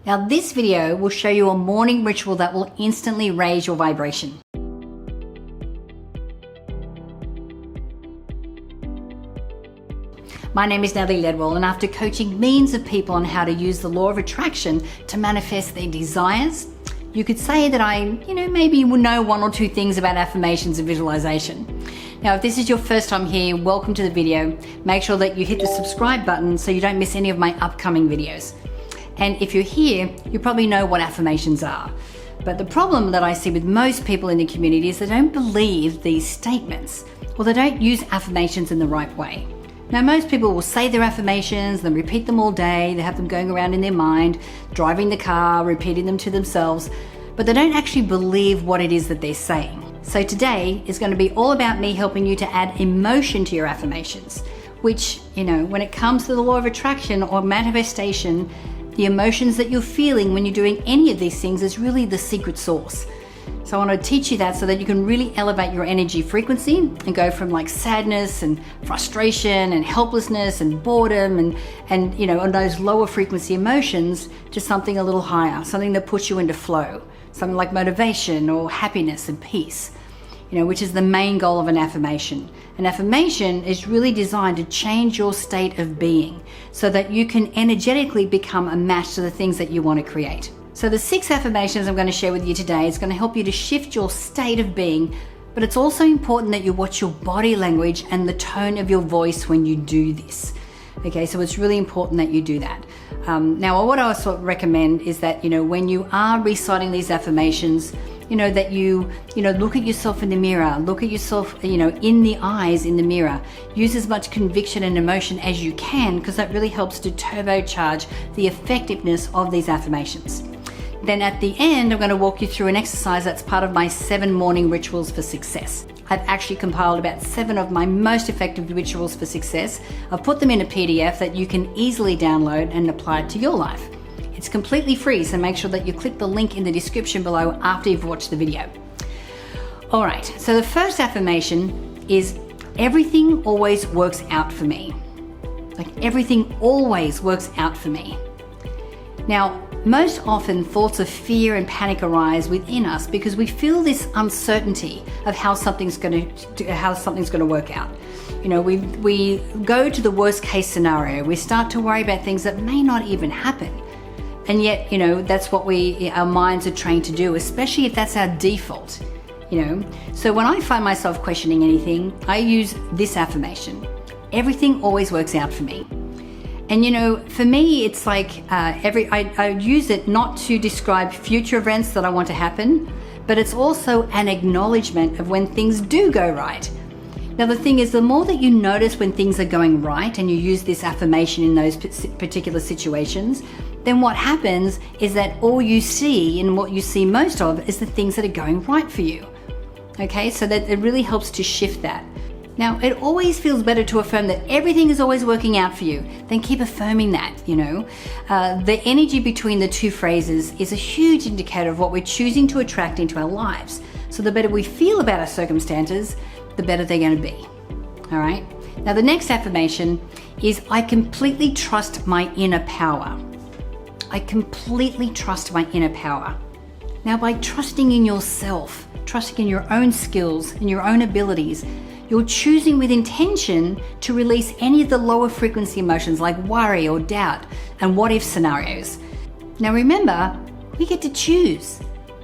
Now this video will show you a morning ritual that will instantly raise your vibration. My name is Natalie Ledwell, and after coaching millions of people on how to use the law of attraction to manifest their desires, you could say that I, maybe will know one or two things about affirmations and visualization. Now, if this is your first time here, welcome to the video. Make sure that you hit the subscribe button so you don't miss any of my upcoming videos. And if you're here, you probably know what affirmations are. But the problem that I see with most people in the community is they don't believe these statements, or they don't use affirmations in the right way. Now, most people will say their affirmations, then repeat them all day. They have them going around in their mind, driving the car, repeating them to themselves, but they don't actually believe what it is that they're saying. So today is going to be all about me helping you to add emotion to your affirmations, which, when it comes to the law of attraction or manifestation, the emotions that you're feeling when you're doing any of these things is really the secret sauce. So I want to teach you that so that you can really elevate your energy frequency and go from like sadness and frustration and helplessness and boredom and those lower frequency emotions to something a little higher, something that puts you into flow, something like motivation or happiness and peace, which is the main goal of an affirmation. An affirmation is really designed to change your state of being so that you can energetically become a match to the things that you want to create. So the 6 affirmations I'm going to share with you today is going to help you to shift your state of being, but it's also important that you watch your body language and the tone of your voice when you do this. Okay, so it's really important that you do that. Now, what I also recommend is that, when you are reciting these affirmations, that you look at yourself in the mirror, look at yourself, in the eyes in the mirror. Use as much conviction and emotion as you can, because that really helps to turbocharge the effectiveness of these affirmations. Then at the end, I'm going to walk you through an exercise that's part of my 7 morning rituals for success. I've actually compiled about 7 of my most effective rituals for success. I've put them in a PDF that you can easily download and apply it to your life. It's completely free, so make sure that you click the link in the description below after you've watched the video. All right, so the first affirmation is everything always works out for me. Like everything always works out for me. Now, most often thoughts of fear and panic arise within us because we feel this uncertainty of how something's going to work out. We go to the worst case scenario. We start to worry about things that may not even happen. And yet, that's what our minds are trained to do, especially if that's our default, So when I find myself questioning anything, I use this affirmation. Everything always works out for me. And for me, it's like I use it not to describe future events that I want to happen, but it's also an acknowledgement of when things do go right. Now, the thing is, the more that you notice when things are going right and you use this affirmation in those particular situations, then what happens is that all you see and what you see most of is the things that are going right for you. Okay, so that it really helps to shift that. Now, it always feels better to affirm that everything is always working out for you than keep affirming that, The energy between the 2 phrases is a huge indicator of what we're choosing to attract into our lives. So the better we feel about our circumstances, the better they're going to be. All right? Now, the next affirmation is I completely trust my inner power. I completely trust my inner power. Now, by trusting in yourself, trusting in your own skills and your own abilities, you're choosing with intention to release any of the lower frequency emotions like worry or doubt and what if scenarios. Now remember, we get to choose.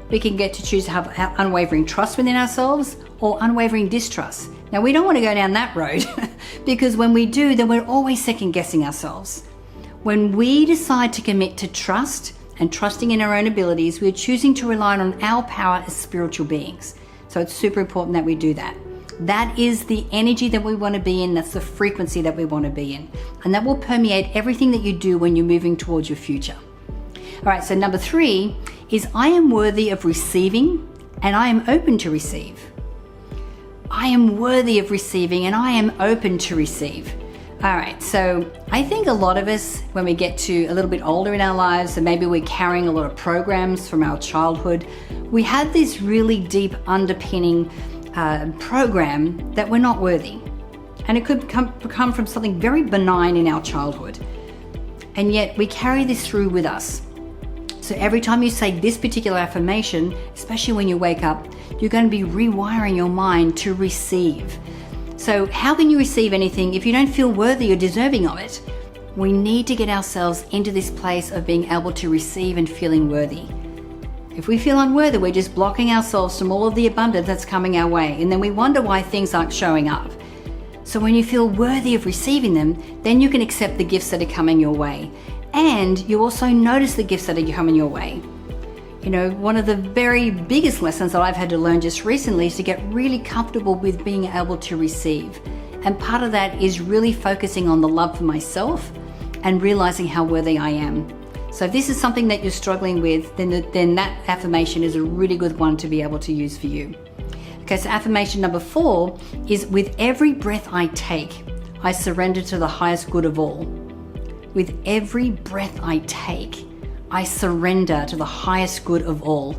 We can get to choose to have unwavering trust within ourselves or unwavering distrust. Now we don't want to go down that road because when we do, then we're always second guessing ourselves. When we decide to commit to trust and trusting in our own abilities, we're choosing to rely on our power as spiritual beings. So it's super important that we do that. That is the energy that we want to be in. That's the frequency that we want to be in. And that will permeate everything that you do when you're moving towards your future. All right, so number 3 is I am worthy of receiving and I am open to receive. I am worthy of receiving and I am open to receive. All right, so I think a lot of us, when we get to a little bit older in our lives, and maybe we're carrying a lot of programs from our childhood, we have this really deep underpinning program that we're not worthy. And it could come from something very benign in our childhood. And yet we carry this through with us. So every time you say this particular affirmation, especially when you wake up, you're going to be rewiring your mind to receive. So how can you receive anything if you don't feel worthy or deserving of it? We need to get ourselves into this place of being able to receive and feeling worthy. If we feel unworthy, we're just blocking ourselves from all of the abundance that's coming our way, and then we wonder why things aren't showing up. So when you feel worthy of receiving them, then you can accept the gifts that are coming your way. And you also notice the gifts that are coming your way. You know, one of the very biggest lessons that I've had to learn just recently is to get really comfortable with being able to receive. And part of that is really focusing on the love for myself and realizing how worthy I am. So if this is something that you're struggling with, then that affirmation is a really good one to be able to use for you. Okay, so affirmation number 4 is, with every breath I take, I surrender to the highest good of all. With every breath I take, I surrender to the highest good of all.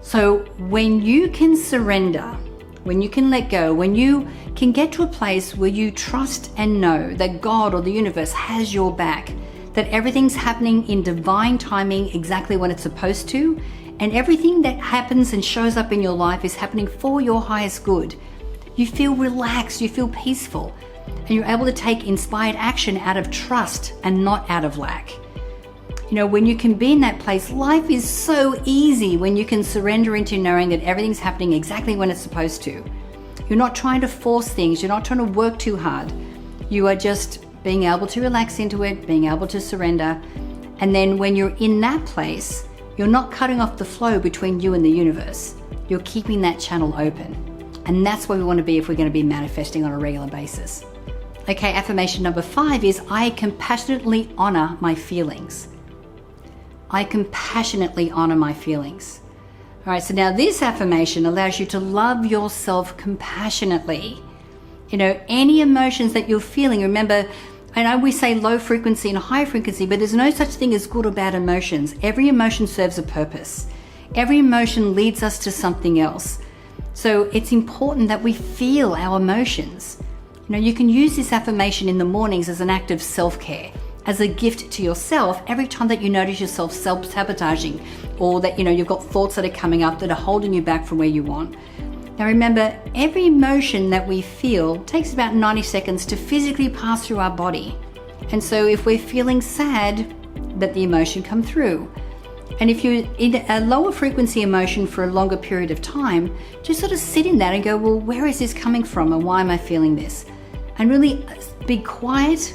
So when you can surrender, when you can let go, when you can get to a place where you trust and know that God or the universe has your back, that everything's happening in divine timing exactly when it's supposed to, and everything that happens and shows up in your life is happening for your highest good, you feel relaxed, you feel peaceful, and you're able to take inspired action out of trust and not out of lack. You know, when you can be in that place, life is so easy when you can surrender into knowing that everything's happening exactly when it's supposed to. You're not trying to force things, you're not trying to work too hard. You are just being able to relax into it, being able to surrender. And then when you're in that place, you're not cutting off the flow between you and the universe. You're keeping that channel open. And that's where we want to be if we're going to be manifesting on a regular basis. Okay, affirmation number 5 is, I compassionately honor my feelings. I compassionately honor my feelings. All right, so now this affirmation allows you to love yourself compassionately. You know, any emotions that you're feeling, remember, I know we say low frequency and high frequency, but there's no such thing as good or bad emotions. Every emotion serves a purpose. Every emotion leads us to something else. So it's important that we feel our emotions. You know, you can use this affirmation in the mornings as an act of self-care, as a gift to yourself every time that you notice yourself self-sabotaging, or that, you know, you've got thoughts that are coming up that are holding you back from where you want. Now remember, every emotion that we feel takes about 90 seconds to physically pass through our body. And so if we're feeling sad, let the emotion come through. And if you're in a lower frequency emotion for a longer period of time, just sort of sit in that and go, well, where is this coming from and why am I feeling this? And really be quiet,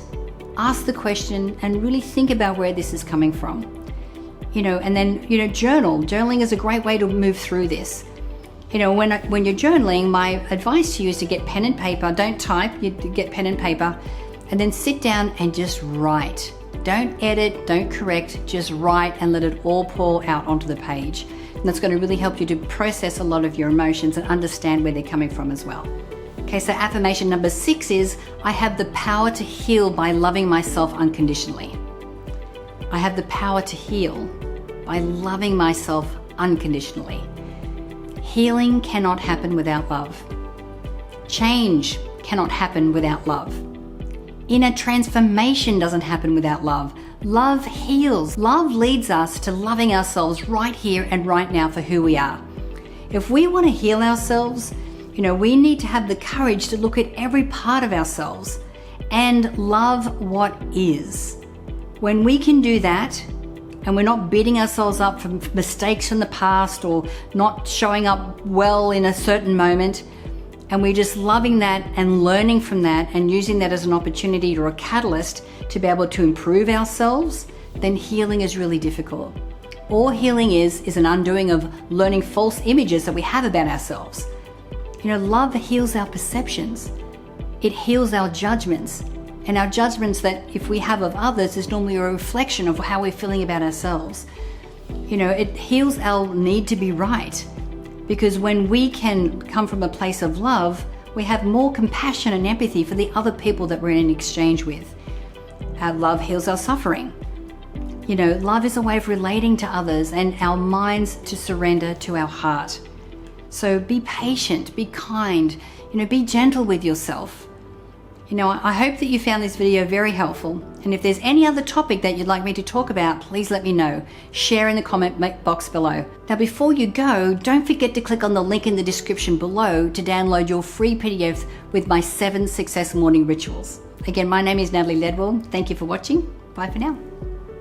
ask the question, and really think about where this is coming from. You know, and then, you know, journal. Journaling is a great way to move through this. You know, when you're journaling, my advice to you is to get pen and paper. Don't type, you get pen and paper, and then sit down and just write. Don't edit, don't correct, just write and let it all pour out onto the page. And that's going to really help you to process a lot of your emotions and understand where they're coming from as well. Okay, so affirmation number 6 is, I have the power to heal by loving myself unconditionally. I have the power to heal by loving myself unconditionally. Healing cannot happen without love. Change cannot happen without love. Inner transformation doesn't happen without love. Love heals. Love leads us to loving ourselves right here and right now for who we are. If we want to heal ourselves, you know, we need to have the courage to look at every part of ourselves and love what is. When we can do that, and we're not beating ourselves up for mistakes from the past or not showing up well in a certain moment, and we're just loving that and learning from that and using that as an opportunity or a catalyst to be able to improve ourselves, then healing is really difficult. All healing is an undoing of learning false images that we have about ourselves. You know, love heals our perceptions. It heals our judgments. And our judgments that if we have of others is normally a reflection of how we're feeling about ourselves. You know, it heals our need to be right. Because when we can come from a place of love, we have more compassion and empathy for the other people that we're in exchange with. Our love heals our suffering. You know, love is a way of relating to others and our minds to surrender to our heart. So be patient, be kind, you know, be gentle with yourself. I hope that you found this video very helpful, and if there's any other topic that you'd like me to talk about, please let me know. Share in the comment box below. Now before you go, don't forget to click on the link in the description below to download your free PDF with my 7 Success Morning Rituals. Again, my name is Natalie Ledwell. Thank you for watching. Bye for now.